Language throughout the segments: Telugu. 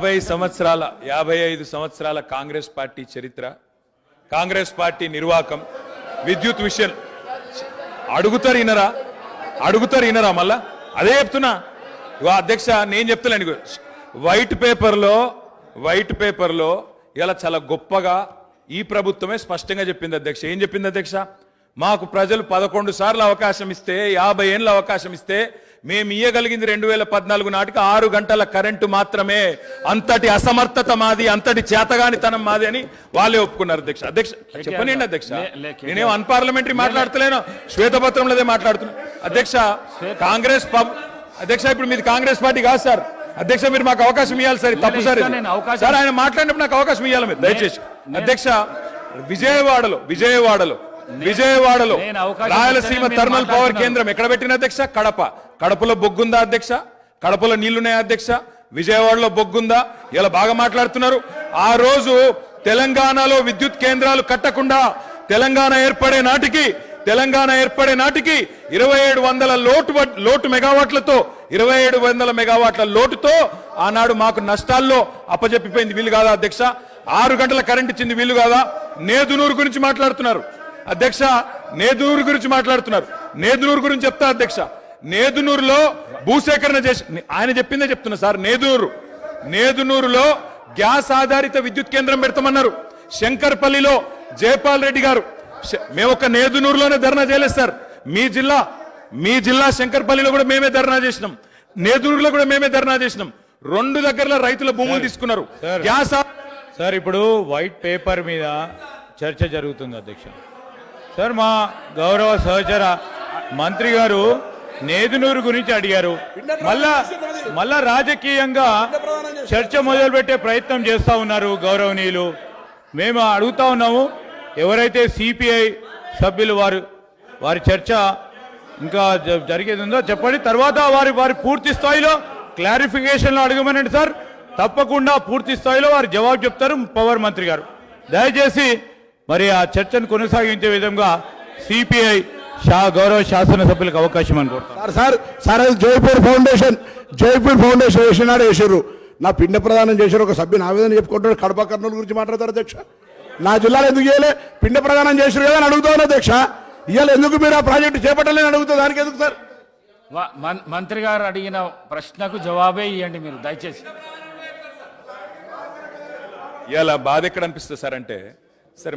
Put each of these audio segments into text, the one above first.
55 సంవత్సరాల కాంగ్రెస్ పార్టీ చరిత్ర, కాంగ్రెస్ పార్టీ నిర్వాకం, విద్యుత్ విషయం అడుగుతారు ఇనరా మళ్ళా అదే చెప్తున్నా. అధ్యక్ష నేను చెప్తలేను, వైట్ పేపర్లో ఇలా చాలా గొప్పగా ఈ ప్రభుత్వమే స్పష్టంగా చెప్పింది అధ్యక్ష. ఏం చెప్పింది అధ్యక్ష? మాకు ప్రజలు 11 సార్లు అవకాశం ఇస్తే, 50 ఏళ్ళ అవకాశం ఇస్తే మేము ఇయ్యగలిగింది 2014 నాటికి 6 గంటల కరెంటు మాత్రమే. అంతటి అసమర్థత మాది, అంతటి చేతగానితనం మాది అని వాళ్ళే ఒప్పుకున్నారు అధ్యక్ష. చెప్పనండి అధ్యక్ష, నేనేం అన్పార్లమెంటరీ మాట్లాడతలేను, శ్వేతపత్రంలోదే మాట్లాడుతున్నా అధ్యక్ష. కాంగ్రెస్ అధ్యక్ష ఇప్పుడు మీది కాంగ్రెస్ పార్టీ కాదు సార్ అధ్యక్ష, మీరు మాకు అవకాశం ఇవ్వాలి సార్. తప్పు సార్ సార్, ఆయన మాట్లాడినప్పుడు నాకు అవకాశం ఇవ్వాలి మీరు దయచేసి అధ్యక్ష. విజయవాడలో రాయలసీమ థర్మల్ పవర్ కేంద్రం ఎక్కడ పెట్టిన అధ్యక్ష? కడపలో బొగ్గుందా అధ్యక్ష? కడపలో నీళ్లున్నాయా అధ్యక్ష? విజయవాడలో బొగ్గుందా? ఇలా బాగా మాట్లాడుతున్నారు. ఆ రోజు తెలంగాణలో విద్యుత్ కేంద్రాలు కట్టకుండా తెలంగాణ ఏర్పడే నాటికి 2700 లోటు మెగావాట్లతో 2700 మెగావాట్ల లోటుతో ఆనాడు మాకు నష్టాల్లో అప్పజెప్పిపోయింది. వీలు కాదా అధ్యక్ష? 6 గంటల కరెంట్ ఇచ్చింది వీలు కాదా? నేదునూరు గురించి మాట్లాడుతున్నారు అధ్యక్ష, నేదునూరు గురించి చెప్తా అధ్యక్ష. నేదునూరులో భూసేకరణ చేసి ఆయన చెప్పిందే చెప్తున్నా సార్. నేదునూరులో గ్యాస్ ఆధారిత విద్యుత్ కేంద్రం పెడతామన్నారు. శంకర్పల్లిలో జయపాల్ రెడ్డి గారు, మేము ఒక నేదునూరులోనే ధర్నా చేయలేదు సార్. మీ జిల్లా శంకర్పల్లిలో కూడా మేమే ధర్నా చేసినాం, నేదునూరులో కూడా మేమే ధర్నా చేసినాం. 2 దగ్గరలో రైతుల భూములు తీసుకున్నారు. గ్యాస్ సార్ ఇప్పుడు వైట్ పేపర్ మీద చర్చ జరుగుతుంది అధ్యక్ష. సార్ మా గౌరవ సహచర మంత్రి గారు నేదునూరు గురించి అడిగారు. మళ్ళా రాజకీయంగా చర్చ మొదలుపెట్టే ప్రయత్నం చేస్తా ఉన్నారు గౌరవనీయులు. మేము అడుగుతా ఉన్నాము, ఎవరైతే సిపిఐ సభ్యులు వారి చర్చ ఇంకా జరిగేది ఉందో చెప్పండి. తర్వాత వారి పూర్తి స్థాయిలో క్లారిఫికేషన్లో అడగమనండి సార్. తప్పకుండా పూర్తి స్థాయిలో వారు జవాబు చెప్తారు పవర్ మంత్రి గారు. దయచేసి మరి ఆ చర్చను కొనసాగించే విధంగా సిపిఐ గౌరవ శాసనసభ్యులకు అవకాశం అనుకుంటారు. సార్ జైపూర్ ఫౌండేషన్ వేసినారు. నా పిండ ప్రదానం చేశారు. ఒక సభ్యుని ఆవేదన చెప్పుకుంటాడు. కడప కర్నూలు గురించి మాట్లాడతారు అధ్యక్ష. నా జిల్లాలో ఎందుకు చేయలే? పిండ ప్రదానం చేశారు కదా అని అడుగుతాను అధ్యక్ష. ఇవాళ ఎందుకు మీరు ఆ ప్రాజెక్టు చేపట్టలేని అడుగుతా, దానికి ఎందుకు సార్? మంత్రి గారు అడిగిన ప్రశ్నకు జవాబే ఇవ్వండి మీరు దయచేసి. ఇలా బాధ ఎక్కడ అనిపిస్తుంది సార్ అంటే, సరే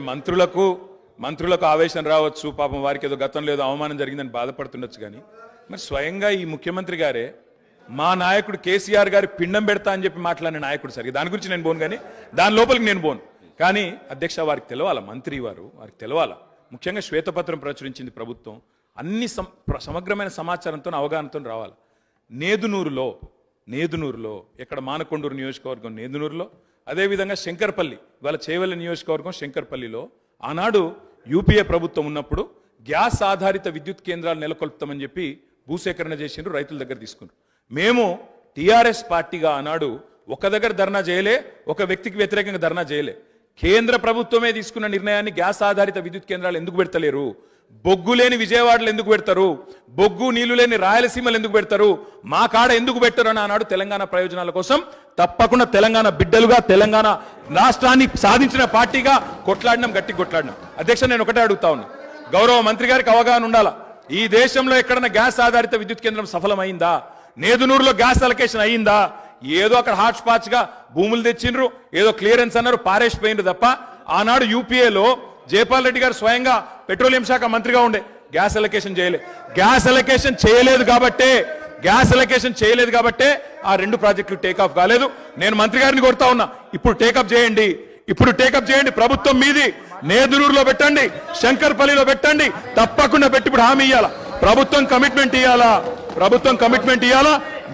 మంత్రులకు ఆవేశం రావచ్చు, పాపం వారికి ఏదో గతంలో ఏదో అవమానం జరిగిందని బాధపడుతుండొచ్చు. కానీ మరి స్వయంగా ఈ ముఖ్యమంత్రి గారే మా నాయకుడు కేసీఆర్ గారి పిండం పెడతా అని చెప్పి మాట్లాడిన నాయకుడు. సరిగ్గా దాని గురించి నేను పోను, కానీ దాని లోపలికి నేను పోను. కానీ అధ్యక్ష వారికి తెలవాలా, మంత్రి వారికి తెలవాలా. ముఖ్యంగా శ్వేతపత్రం ప్రచురించింది ప్రభుత్వం, అన్ని సమగ్రమైన సమాచారంతో అవగాహనతో రావాలి. నేదునూరులో ఎక్కడ మానకొండూరు నియోజకవర్గం నేదునూరులో, అదేవిధంగా శంకర్పల్లి ఇవాళ చేవెళ్ల నియోజకవర్గం శంకర్పల్లిలో ఆనాడు యూపీఏ ప్రభుత్వం ఉన్నప్పుడు గ్యాస్ ఆధారిత విద్యుత్ కేంద్రాలు నెలకొల్పుతామని చెప్పి భూసేకరణ చేసిండ్రు, రైతుల దగ్గర తీసుకున్నారు. మేము టీఆర్ఎస్ పార్టీగా ఆనాడు ఒక దగ్గర ధర్నా చేయలే, ఒక వ్యక్తికి వ్యతిరేకంగా ధర్నా చేయలే. కేంద్ర ప్రభుత్వమే తీసుకున్న నిర్ణయాన్ని గ్యాస్ ఆధారిత విద్యుత్ కేంద్రాలు ఎందుకు పెడతలేరు? బొగ్గు లేని విజయవాడలో ఎందుకు పెడతారు? బొగ్గు నీళ్లు లేని రాయలసీమలు ఎందుకు పెడతారు? మా కాడ ఎందుకు పెట్టరు అని ఆనాడు తెలంగాణ ప్రయోజనాల కోసం తప్పకుండా తెలంగాణ బిడ్డలుగా తెలంగాణ రాష్ట్రాన్ని సాధించిన పార్టీగా గట్టి కొట్లాడినాం. అధ్యక్ష నేను ఒకటే అడుగుతా ఉన్నా, గౌరవ మంత్రి గారికి అవగాహన ఉండాలా. ఈ దేశంలో ఎక్కడన్నా గ్యాస్ ఆధారిత విద్యుత్ కేంద్రం సఫలమైందా? నేదునూరులో గ్యాస్ అలొకేషన్ అయ్యిందా? ఏదో అక్కడ హాట్ స్పాట్స్ గా భూములు తెచ్చిండ్రు, ఏదో క్లియరెన్స్ అన్నారు, పారేసిపోయిండ్రు తప్ప ఆనాడు యూపీఏలో జయపాల్ రెడ్డి గారు స్వయంగా పెట్రోలియం శాఖ మంత్రిగా ఉండే గ్యాస్ అలొకేషన్ చేయలే. గ్యాస్ అలొకేషన్ చేయలేదు కాబట్టే ఆ 2 ప్రాజెక్టులు టేకాఫ్ కాలేదు. నేను మంత్రి గారిని కోరుతా ఉన్నా, ఇప్పుడు టేకప్ చేయండి. ప్రభుత్వం మీది. నేదునూరులో పెట్టండి, శంకర్పల్లిలో పెట్టండి, తప్పకుండా పెట్టి ఇప్పుడు హామీ ఇవ్వాలా. ప్రభుత్వం కమిట్మెంట్ ఇవ్వాలా.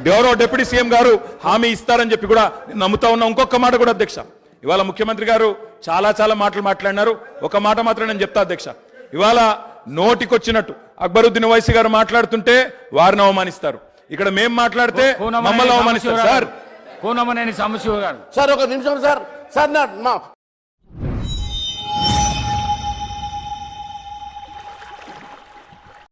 గౌరవ డిప్యూటీ సీఎం గారు హామీ ఇస్తారని చెప్పి కూడా నమ్ముతా ఉన్నా. ఇంకొక మాట కూడా అధ్యక్ష, ఇవాళ ముఖ్యమంత్రి గారు చాలా మాటలు మాట్లాడినారు. ఒక మాట మాత్రం నేను చెప్తా అధ్యక్ష. ఇవాళ నోటికొచ్చినట్టు అక్బరుద్దీన్ ఓవైసీ గారు మాట్లాడుతుంటే వారిని అవమానిస్తారు, ఇక్కడ మేము మాట్లాడితే మమ్మల్ని అవమానిస్తారు. సార్ కోనమనేని సాంబశివ గారు సార్ ఒక నిమిషం సార్